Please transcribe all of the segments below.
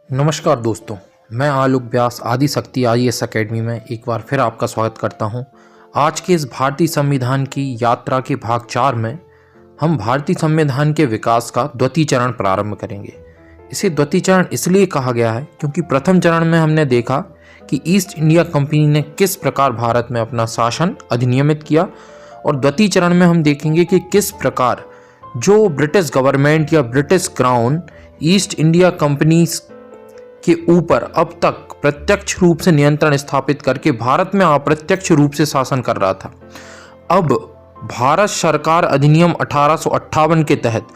नमस्कार दोस्तों, मैं आलोक व्यास आदिशक्ति IAS अकेडमी में एक बार फिर आपका स्वागत करता हूं। आज के इस भारतीय संविधान की यात्रा के भाग 4 में हम भारतीय संविधान के विकास का द्वितीय चरण प्रारंभ करेंगे। इसे द्वितीय चरण इसलिए कहा गया है क्योंकि प्रथम चरण में हमने देखा कि ईस्ट इंडिया कंपनी ने किस प्रकार भारत में अपना शासन अधिनियमित किया, और द्वितीय चरण में हम देखेंगे कि किस प्रकार जो ब्रिटिश गवर्नमेंट या British crown east India company के ऊपर अब तक प्रत्यक्ष रूप से नियंत्रण स्थापित करके भारत में अप्रत्यक्ष रूप से शासन कर रहा था। अब भारत सरकार अधिनियम 1858 के तहत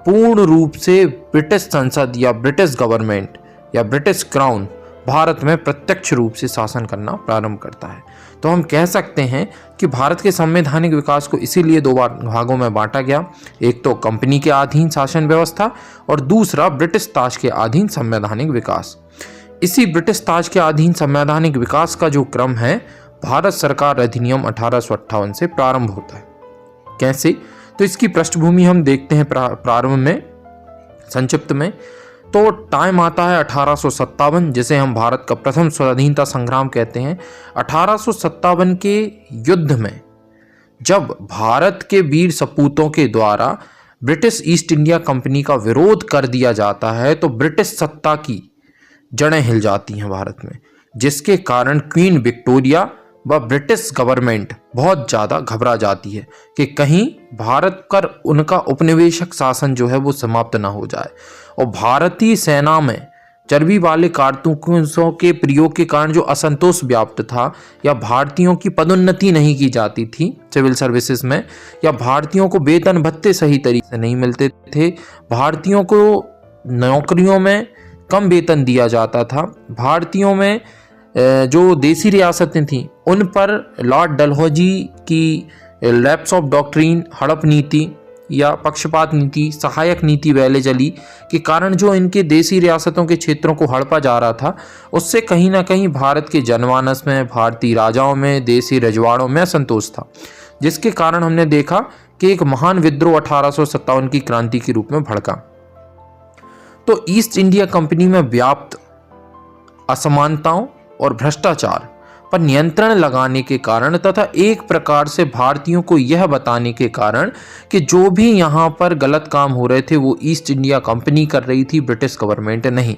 पूर्ण रूप से ब्रिटिश संसद या ब्रिटिश गवर्नमेंट या ब्रिटिश क्राउन भारत में प्रत्यक्ष रूप से शासन करना प्रारंभ करता है। तो हम कह सकते हैं कि भारत के संवैधानिक विकास को इसीलिए दो भागों में बांटा गया, एक तो कंपनी के अधीन शासन व्यवस्था और दूसरा ब्रिटिश ताज के अधीन संवैधानिक विकास। इसी ब्रिटिश ताज के अधीन संवैधानिक विकास का जो क्रम है, भारत सरकार अधिनियम 1858 से प्रारंभ होता है। कैसे? तो इसकी पृष्ठभूमि हम देखते हैं प्रारंभ में, संक्षिप्त में। तो टाइम आता है 1857, जिसे हम भारत का प्रथम स्वाधीनता संग्राम कहते हैं। 1857 के युद्ध में जब भारत के वीर सपूतों के द्वारा ब्रिटिश ईस्ट इंडिया कंपनी का विरोध कर दिया जाता है, तो ब्रिटिश सत्ता की जड़ें हिल जाती हैं भारत में, जिसके कारण क्वीन विक्टोरिया व ब्रिटिश गवर्नमेंट बहुत ज़्यादा घबरा जाती है कि कहीं भारत पर उनका उपनिवेशक शासन जो है वो समाप्त ना हो जाए। और भारतीय सेना में चर्बी वाले कारतूसों के प्रयोग के कारण जो असंतोष व्याप्त था, या भारतीयों की पदोन्नति नहीं की जाती थी सिविल सर्विसेज में, या भारतीयों को वेतन भत्ते सही तरीके से नहीं मिलते थे, भारतीयों को नौकरियों में कम वेतन दिया जाता था, भारतीयों में जो देसी रियासतें थीं उन पर लॉर्ड डलहौजी की लैप्स ऑफ डॉक्ट्रिन, हड़प नीति या पक्षपात नीति, सहायक नीति वैले चली के कारण जो इनके देसी रियासतों के क्षेत्रों को हड़पा जा रहा था, उससे कहीं ना कहीं भारत के जनमानस में, भारतीय राजाओं में, देसी रजवाड़ों में असंतोष था, जिसके कारण हमने देखा कि एक महान विद्रोह 1857 की क्रांति के रूप में भड़का। तो ईस्ट इंडिया कंपनी में व्याप्त असमानताओं और भ्रष्टाचार पर नियंत्रण लगाने के कारण तथा एक प्रकार से भारतीयों को यह बताने के कारण कि जो भी यहाँ पर गलत काम हो रहे थे वो ईस्ट इंडिया कंपनी कर रही थी, ब्रिटिश गवर्नमेंट नहीं,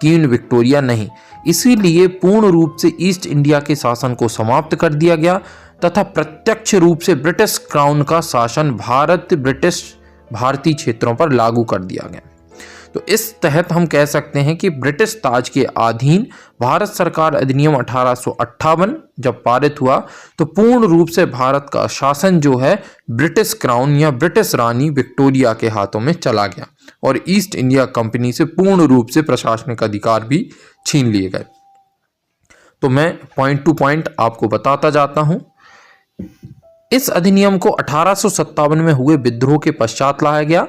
क्वीन विक्टोरिया नहीं। इसीलिए पूर्ण रूप से ईस्ट इंडिया के शासन को समाप्त कर दिया गया तथा प्रत्यक्ष रूप से ब्रिटिश क्राउन का शासन भारतीय क्षेत्रों पर लागू कर दिया गया। तो इस तहत हम कह सकते हैं कि ब्रिटिश ताज के अधीन भारत सरकार अधिनियम 1858 जब पारित हुआ, तो पूर्ण रूप से भारत का शासन जो है ब्रिटिश क्राउन या ब्रिटिश रानी विक्टोरिया के हाथों में चला गया और ईस्ट इंडिया कंपनी से पूर्ण रूप से प्रशासनिक अधिकार भी छीन लिए गए। तो मैं पॉइंट टू पॉइंट आपको बताता जाता हूं। इस अधिनियम को 1857 में हुए विद्रोह के पश्चात लाया गया,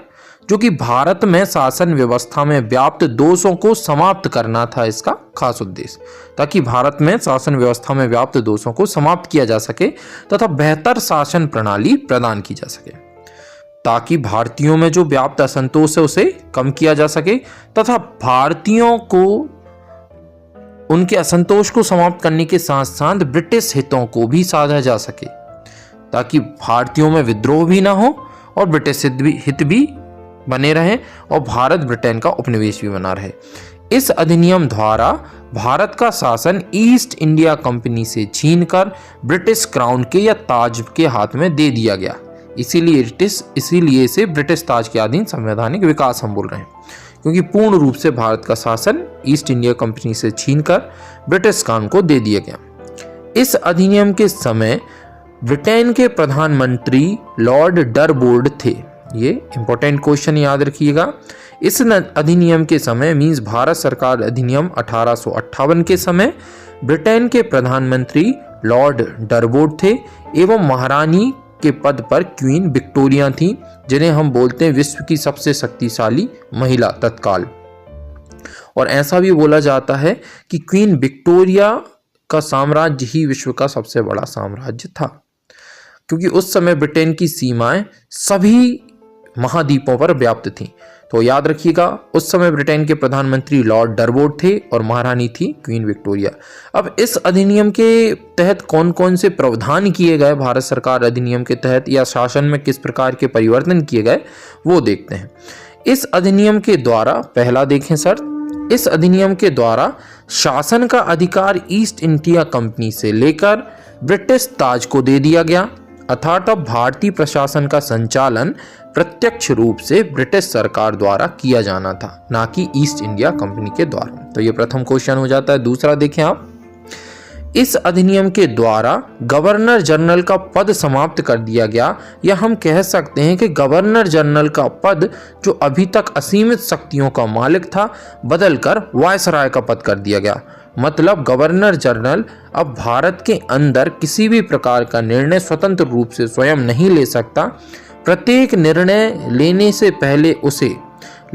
जो कि भारत में शासन व्यवस्था में व्याप्त दोषों को समाप्त करना था इसका खास उद्देश्य, ताकि भारत में शासन व्यवस्था में व्याप्त दोषों को समाप्त किया जा सके तथा बेहतर शासन प्रणाली प्रदान की जा सके, ताकि भारतीयों में जो व्याप्त असंतोष है उसे कम किया जा सके तथा भारतीयों को उनके असंतोष को समाप्त करने के साथ साथ ब्रिटिश हितों को भी साधा जा सके, ताकि भारतीयों में विद्रोह भी ना हो और ब्रिटिश हित भी बने रहे और भारत ब्रिटेन का उपनिवेश भी बना रहे। इस अधिनियम द्वारा भारत का शासन ईस्ट इंडिया कंपनी से छीनकर ब्रिटिश क्राउन के या ताज के हाथ में दे दिया गया। इसीलिए इसे ब्रिटिश ताज के अधीन संवैधानिक विकास हम बोल रहे हैं, क्योंकि पूर्ण रूप से भारत का शासन ईस्ट इंडिया कंपनी से छीनकर ब्रिटिश क्राउन को दे दिया गया। इस अधिनियम के समय ब्रिटेन के प्रधानमंत्री लॉर्ड डरबोर्ड थे। ये इंपॉर्टेंट क्वेश्चन याद रखिएगा। इस अधिनियम के समय मींस भारत सरकार अधिनियम 1858 के समय ब्रिटेन के प्रधानमंत्री लॉर्ड डरबोर्ड थे एवं महारानी के पद पर क्वीन विक्टोरिया थी, जिन्हें हम बोलते हैं विश्व की सबसे शक्तिशाली महिला तत्काल। और ऐसा भी बोला जाता है कि क्वीन विक्टोरिया का साम्राज्य ही विश्व का सबसे बड़ा साम्राज्य था, क्योंकि उस समय ब्रिटेन की सीमाएं सभी महाद्वीपों पर व्याप्त थीं। तो याद रखिएगा, उस समय ब्रिटेन के प्रधानमंत्री लॉर्ड डरबोर्ड थे और महारानी थी क्वीन विक्टोरिया। अब इस अधिनियम के तहत कौन कौन से प्रावधान किए गए भारत सरकार अधिनियम के तहत, या शासन में किस प्रकार के परिवर्तन किए गए वो देखते हैं। इस अधिनियम के द्वारा, पहला देखें सर, इस अधिनियम के द्वारा शासन का अधिकार ईस्ट इंडिया कंपनी से लेकर ब्रिटिश ताज को दे दिया गया, अर्थात अब भारतीय प्रशासन का संचालन प्रत्यक्ष रूप से ब्रिटिश सरकार द्वारा किया जाना था, ना कि ईस्ट इंडिया कंपनी के द्वारा। तो ये प्रथम क्वेश्चन हो जाता है। दूसरा देखें आप, इस अधिनियम के द्वारा गवर्नर जनरल का पद समाप्त कर दिया गया, या हम कह सकते हैं कि गवर्नर जनरल का पद, जो अभी तक असीमित शक्तियों का मालिक था, बदलकर वायसराय का पद कर दिया गया। मतलब गवर्नर जनरल अब भारत के अंदर किसी भी प्रकार का निर्णय स्वतंत्र रूप से स्वयं नहीं ले सकता। प्रत्येक निर्णय लेने से पहले उसे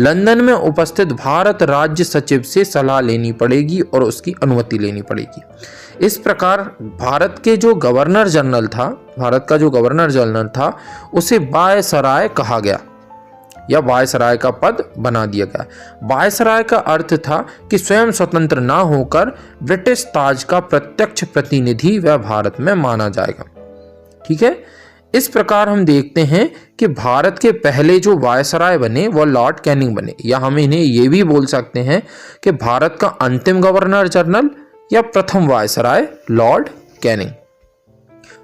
लंदन में उपस्थित भारत राज्य सचिव से सलाह लेनी पड़ेगी और उसकी अनुमति लेनी पड़ेगी। इस प्रकार भारत के जो गवर्नर जनरल था, भारत का जो गवर्नर जनरल था, उसे वायसराय कहा गया या वायसराय का पद बना दिया गया। वायसराय का अर्थ था कि स्वयं स्वतंत्र ना होकर ब्रिटिश ताज का प्रत्यक्ष प्रतिनिधि वह भारत में माना जाएगा। ठीक है, इस प्रकार हम देखते हैं कि भारत के पहले जो वायसराय बने वो लॉर्ड कैनिंग बने, या हम इन्हें ये भी बोल सकते हैं कि भारत का अंतिम गवर्नर जनरल या प्रथम वायसराय लॉर्ड कैनिंग।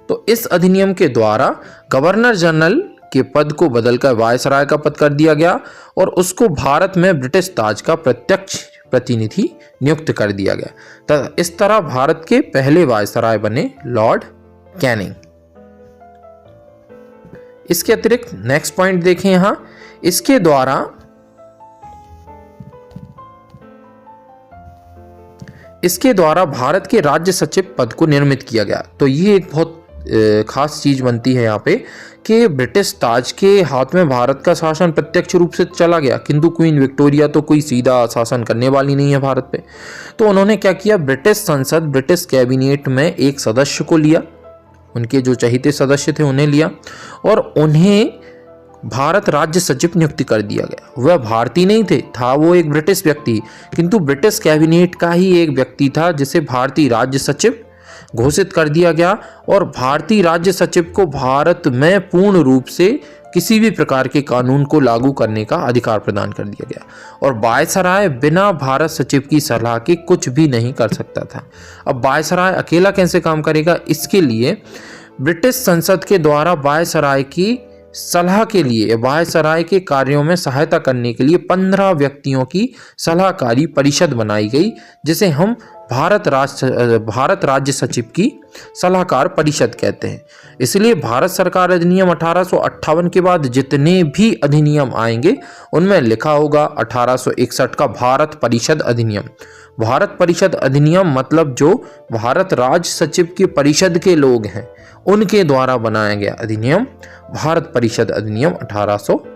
तो इस अधिनियम के द्वारा गवर्नर जनरल के पद को बदलकर वायसराय का पद कर दिया गया और उसको भारत में ब्रिटिश ताज का प्रत्यक्ष प्रतिनिधि नियुक्त कर दिया गया। तो इस तरह भारत के पहले वायसराय बने लॉर्ड कैनिंग। इसके अतिरिक्त नेक्स्ट पॉइंट देखें यहां, इसके द्वारा भारत के राज्य सचिव पद को निर्मित किया गया। तो ये एक बहुत खास चीज बनती है यहाँ पे कि ब्रिटिश ताज के हाथ में भारत का शासन प्रत्यक्ष रूप से चला गया, किंतु क्वीन विक्टोरिया तो कोई सीधा शासन करने वाली नहीं है भारत पे। तो उन्होंने क्या किया, ब्रिटिश संसद, ब्रिटिश कैबिनेट में एक सदस्य को लिया, उनके जो चहेते सदस्य थे उन्हें लिया और उन्हें भारत राज्य सचिव नियुक्त कर दिया गया। वह भारतीय नहीं था वो एक ब्रिटिश व्यक्ति, किंतु ब्रिटिश कैबिनेट का ही एक व्यक्ति था जिसे भारतीय राज्य सचिव घोषित कर दिया गया और भारतीय राज्य सचिव को भारत में पूर्ण रूप से किसी भी प्रकार के कानून को लागू करने का अधिकार प्रदान कर दिया गया और वायसराय बिना भारत सचिव की सलाह के कुछ भी नहीं कर सकता था। अब वायसराय अकेला कैसे काम करेगा, इसके लिए ब्रिटिश संसद के द्वारा वायसराय की सलाह के लिए, वायसराय के कार्यों में सहायता करने के लिए 15 व्यक्तियों की सलाहकारी परिषद बनाई गई, जिसे हम भारत राज्य सचिव की सलाहकार परिषद कहते हैं। इसलिए भारत सरकार अधिनियम 1858 के बाद जितने भी अधिनियम आएंगे उनमें लिखा होगा 1861 का भारत परिषद अधिनियम। भारत परिषद अधिनियम मतलब जो भारत राज्य सचिव की परिषद के लोग हैं उनके द्वारा बनाया गया अधिनियम भारत परिषद अधिनियम 1861।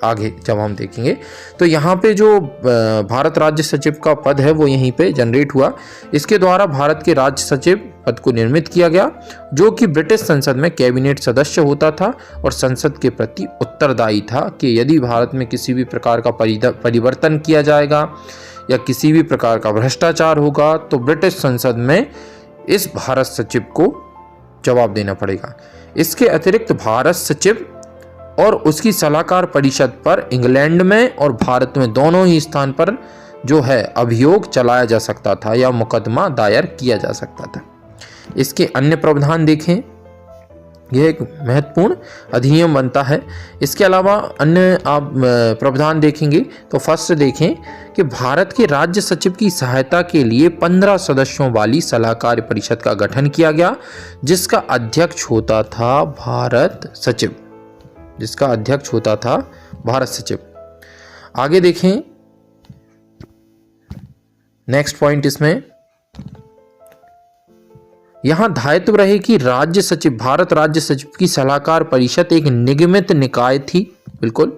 आगे जब हम देखेंगे तो यहाँ पे जो भारत राज्य सचिव का पद है वो यहीं पे जनरेट हुआ। इसके द्वारा भारत के राज्य सचिव पद को निर्मित किया गया जो कि ब्रिटिश संसद में कैबिनेट सदस्य होता था और संसद के प्रति उत्तरदायी था कि यदि भारत में किसी भी प्रकार का परिवर्तन किया जाएगा या किसी भी प्रकार का भ्रष्टाचार होगा तो ब्रिटिश संसद में इस भारत सचिव को जवाब देना पड़ेगा। इसके अतिरिक्त भारत सचिव और उसकी सलाहकार परिषद पर इंग्लैंड में और भारत में दोनों ही स्थान पर जो है अभियोग चलाया जा सकता था या मुकदमा दायर किया जा सकता था। इसके अन्य प्रावधान देखें, यह एक महत्वपूर्ण अधिनियम बनता है। इसके अलावा अन्य आप प्रावधान देखेंगे तो फर्स्ट देखें कि भारत के राज्य सचिव की सहायता के लिए 15 सदस्यों वाली सलाहकार परिषद का गठन किया गया जिसका अध्यक्ष होता था भारत सचिव, आगे देखें नेक्स्ट पॉइंट, इसमें यहां दायित्व रहे कि भारत राज्य सचिव की सलाहकार परिषद एक निगमित निकाय थी, बिल्कुल,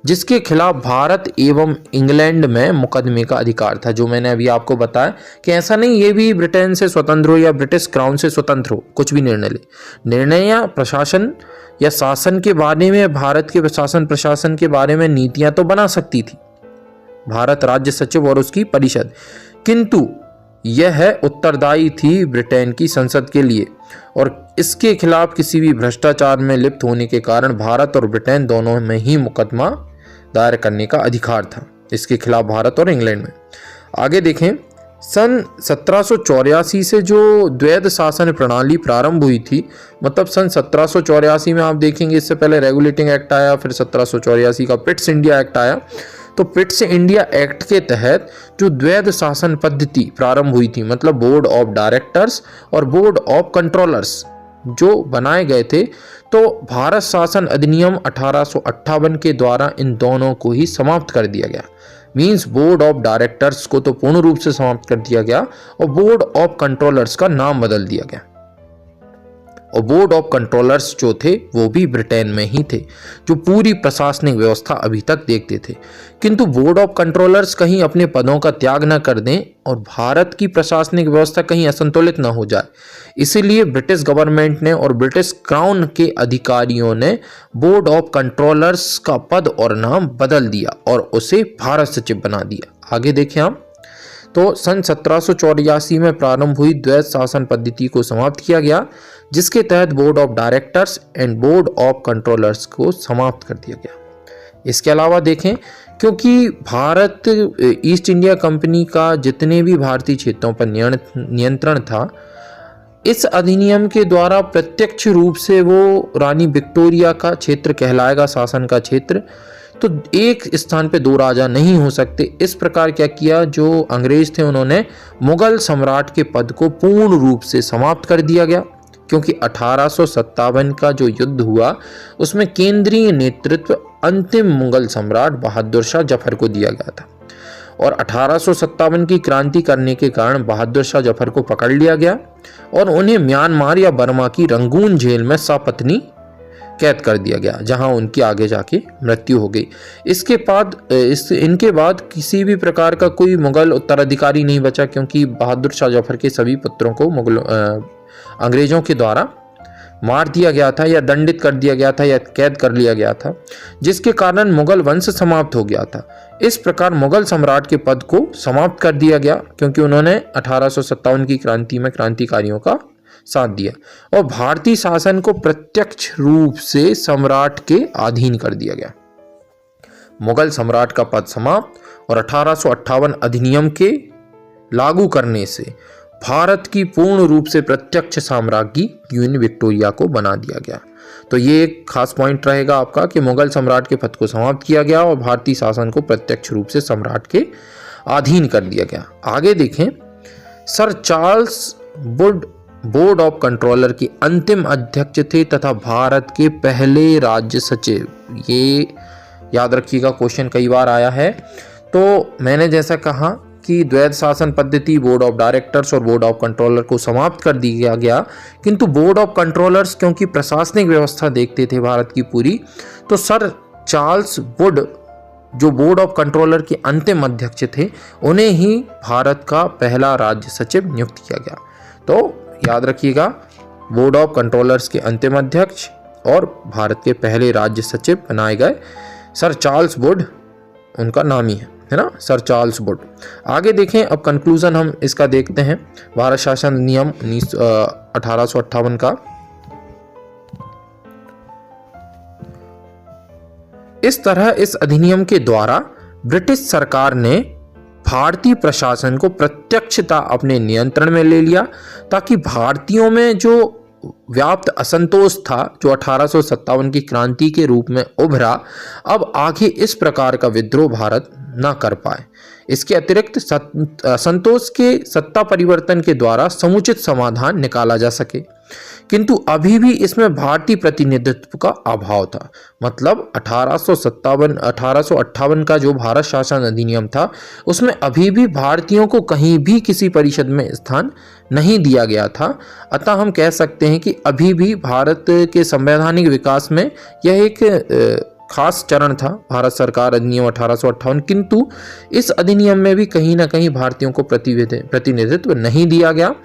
जिसके खिलाफ भारत एवं इंग्लैंड में मुकदमे का अधिकार था। जो मैंने अभी आपको बताया कि ऐसा नहीं ये भी ब्रिटेन से स्वतंत्र हो या ब्रिटिश क्राउन से स्वतंत्र हो, कुछ भी निर्णय ले, निर्णय या प्रशासन या शासन के बारे में, भारत के शासन प्रशासन के बारे में नीतियां तो बना सकती थी भारत राज्य सचिव और उसकी परिषद, किंतु यह उत्तरदायी थी ब्रिटेन की संसद के लिए और इसके खिलाफ किसी भी भ्रष्टाचार में लिप्त होने के कारण भारत और ब्रिटेन दोनों में ही मुकदमा दायर करने का अधिकार था, इसके खिलाफ भारत और इंग्लैंड में। आगे देखें, सन 1784 से जो द्वैध शासन प्रणाली प्रारंभ हुई थी, मतलब सन 1784 में आप देखेंगे, इससे पहले रेगुलेटिंग एक्ट आया, फिर 1784 का पिट्स इंडिया एक्ट आया। तो पिट्स इंडिया एक्ट के तहत जो द्वैध शासन पद्धति प्रारंभ हुई थी, मतलब बोर्ड ऑफ डायरेक्टर्स और बोर्ड ऑफ कंट्रोलर्स जो बनाए गए थे, तो भारत शासन अधिनियम 1858 के द्वारा इन दोनों को ही समाप्त कर दिया गया। मींस बोर्ड ऑफ डायरेक्टर्स को तो पूर्ण रूप से समाप्त कर दिया गया और बोर्ड ऑफ कंट्रोलर्स का नाम बदल दिया गया। और बोर्ड ऑफ कंट्रोलर्स जो थे वो भी ब्रिटेन में ही थे, जो पूरी प्रशासनिक व्यवस्था अभी तक देखते थे। किंतु बोर्ड ऑफ कंट्रोलर्स कहीं अपने पदों का त्याग न कर दें और भारत की प्रशासनिक व्यवस्था कहीं असंतुलित न हो जाए, इसीलिए ब्रिटिश गवर्नमेंट ने और ब्रिटिश क्राउन के अधिकारियों ने बोर्ड ऑफ कंट्रोलर्स का पद और नाम बदल दिया और उसे भारत सचिव बना दिया। आगे देखें आप, तो सन 1784 में प्रारंभ हुई द्वैध शासन पद्धति को समाप्त किया गया, जिसके तहत board of directors and board of controllers को समाप्त कर दिया गया। इसके अलावा देखें, क्योंकि भारत ईस्ट इंडिया कंपनी का जितने भी भारतीय क्षेत्रों पर नियंत्रण था, इस अधिनियम के द्वारा प्रत्यक्ष रूप से वो रानी विक्टोरिया का क्षेत्र कहलाएगा, शासन का क्षेत्र। तो एक स्थान पे दो राजा नहीं हो सकते। इस प्रकार क्या किया, जो अंग्रेज थे उन्होंने मुगल सम्राट के पद को पूर्ण रूप से समाप्त कर दिया गया, क्योंकि 1857 का जो युद्ध हुआ उसमें केंद्रीय नेतृत्व अंतिम मुगल सम्राट बहादुर शाह जफर को दिया गया था और 1857 की क्रांति करने के कारण बहादुर शाह जफर को पकड़ लिया गया और उन्हें म्यांमार या बर्मा की रंगून जेल में सपत्नी कैद कर दिया गया, जहां उनकी आगे जाके मृत्यु हो गई। इसके बाद इनके बाद किसी भी प्रकार का कोई मुगल उत्तराधिकारी नहीं बचा, क्योंकि बहादुर शाह जफर के सभी पुत्रों को अंग्रेजों के द्वारा मार दिया गया था या दंडित कर दिया गया था या कैद कर लिया गया था, जिसके कारण मुगल वंश समाप्त हो गया था। इस प्रकार मुगल सम्राट के पद को समाप्त कर दिया गया, क्योंकि उन्होंने 1857 की क्रांति में क्रांतिकारियों का साथ दिया और भारतीय शासन को प्रत्यक्ष रूप से सम्राट के अधीन कर दिया गया। मुगल सम्राट का पद समाप्त और 1858 अधिनियम के लागू करने से भारत की पूर्ण रूप से प्रत्यक्ष साम्राज्ञी क्वीन विक्टोरिया को बना दिया गया। तो ये एक खास पॉइंट रहेगा आपका कि मुगल सम्राट के पद को समाप्त किया गया और भारतीय शासन को प्रत्यक्ष रूप से सम्राट के अधीन कर दिया गया। आगे देखें, sir Charles Wood board of controller के अंतिम अध्यक्ष थे तथा भारत के पहले राज्य सचिव। ये याद रखिएगा, क्वेश्चन कई बार आया है। तो मैंने जैसा कहा कि द्वैध शासन पद्धति, बोर्ड ऑफ डायरेक्टर्स और बोर्ड ऑफ कंट्रोलर को समाप्त कर दिया गया, किंतु बोर्ड ऑफ कंट्रोलर्स क्योंकि प्रशासनिक व्यवस्था देखते थे भारत की पूरी, तो सर चार्ल्स वुड जो बोर्ड ऑफ कंट्रोलर के अंतिम अध्यक्ष थे, उन्हें ही भारत का पहला राज्य सचिव नियुक्त किया गया। तो याद रखिएगा, बोर्ड ऑफ कंट्रोलर्स के अंतिम अध्यक्ष और भारत के पहले राज्य सचिव बनाए गए सर चार्ल्स वुड, उनका नाम ही है ना, सर चार्ल्स वुड। आगे देखें, अब कंक्लूजन हम इसका देखते हैं, भारत शासन नियम 1858 का। इस तरह इस अधिनियम के द्वारा ब्रिटिश सरकार ने भारतीय प्रशासन को प्रत्यक्षता अपने नियंत्रण में ले लिया, ताकि भारतीयों में जो व्याप्त असंतोष था, जो 1857 की क्रांति के रूप में उभरा, अब आगे इस प्रकार का विद्रोह भारत न कर पाए। इसके अतिरिक्त असंतोष के सत्ता परिवर्तन के द्वारा समुचित समाधान निकाला जा सके, किंतु अभी भी इसमें भारतीय प्रतिनिधित्व का अभाव था। मतलब 1858 का जो भारत शासन अधिनियम था, उसमें अभी भी भारतीयों को कहीं भी किसी परिषद में स्थान नहीं दिया गया था। अतः हम कह सकते हैं कि अभी भी भारत के संवैधानिक विकास में यह एक खास चरण था भारत सरकार अधिनियम 1858, किंतु इस अधिनियम में भी कहीं ना कहीं भारतीयों को प्रतिनिधित्व नहीं दिया गया,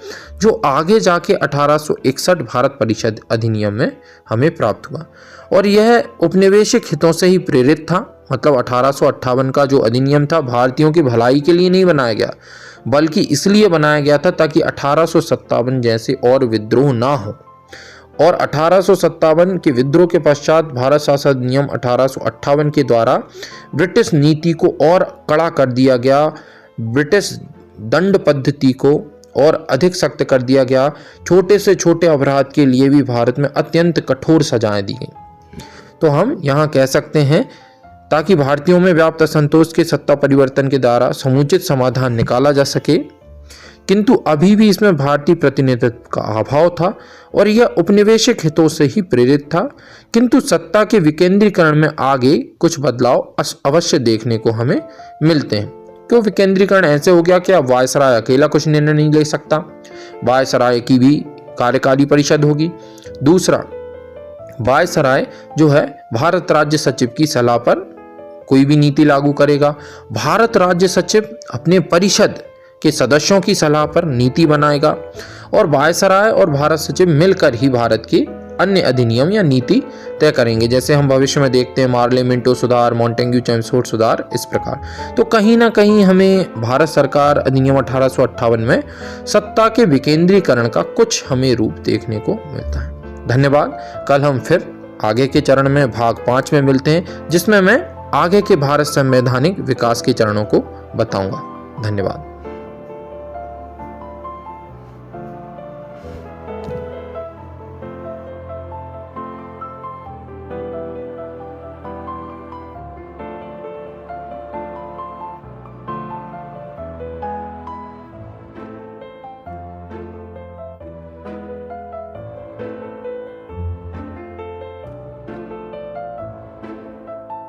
जो आगे जाके 1861 भारत परिषद अधिनियम में हमें प्राप्त हुआ। और यह उपनिवेशिक हितों से ही प्रेरित था। मतलब 1858 का जो अधिनियम था भारतीयों की भलाई के लिए नहीं बनाया गया, बल्कि इसलिए बनाया गया था ताकि 1857 जैसे और विद्रोह ना हो। और 1857 के विद्रोह के पश्चात भारत शासन अधिनियम 1858 के द्वारा ब्रिटिश नीति को और कड़ा कर दिया गया, ब्रिटिश दंड पद्धति को और अधिक सख्त कर दिया गया। छोटे से छोटे अपराध के लिए भी भारत में अत्यंत कठोर सजाएं दी गई। तो हम यहाँ कह सकते हैं ताकि भारतीयों में व्याप्त असंतोष के सत्ता परिवर्तन के द्वारा समुचित समाधान निकाला जा सके, किंतु अभी भी इसमें भारतीय प्रतिनिधित्व का अभाव था और यह उपनिवेशिक हितों से ही प्रेरित था। किंतु सत्ता के विकेंद्रीकरण में आगे कुछ बदलाव अवश्य देखने को हमें मिलते हैं। क्यों विकेंद्रीकरण ऐसे हो गया कि अब वायसराय अकेला कुछ निर्णय नहीं ले सकता, वायसराय की भी कार्यकारी परिषद होगी। दूसरा, वायसराय जो है भारत राज्य सचिव की सलाह पर कोई भी नीति लागू करेगा। भारत राज्य सचिव अपने परिषद के सदस्यों की सलाह पर नीति बनाएगा और वायसराय और भारत सचिव मिलकर ही भारत की अन्य अधिनियम या नीति तय करेंगे। जैसे हम भविष्य में देखते हैं मार्ले मिंटो सुधार, मॉन्टेग्यू चेम्सफोर्ड सुधार, इस प्रकार। तो कहीं ना कहीं हमें भारत सरकार अधिनियम 1858 में सत्ता के विकेंद्रीकरण का कुछ हमें रूप देखने को मिलता है। धन्यवाद। कल हम फिर आगे के चरण में भाग 5 में मिलते हैं, जिसमें मैं आगे के भारत संवैधानिक विकास के चरणों को बताऊंगा। धन्यवाद।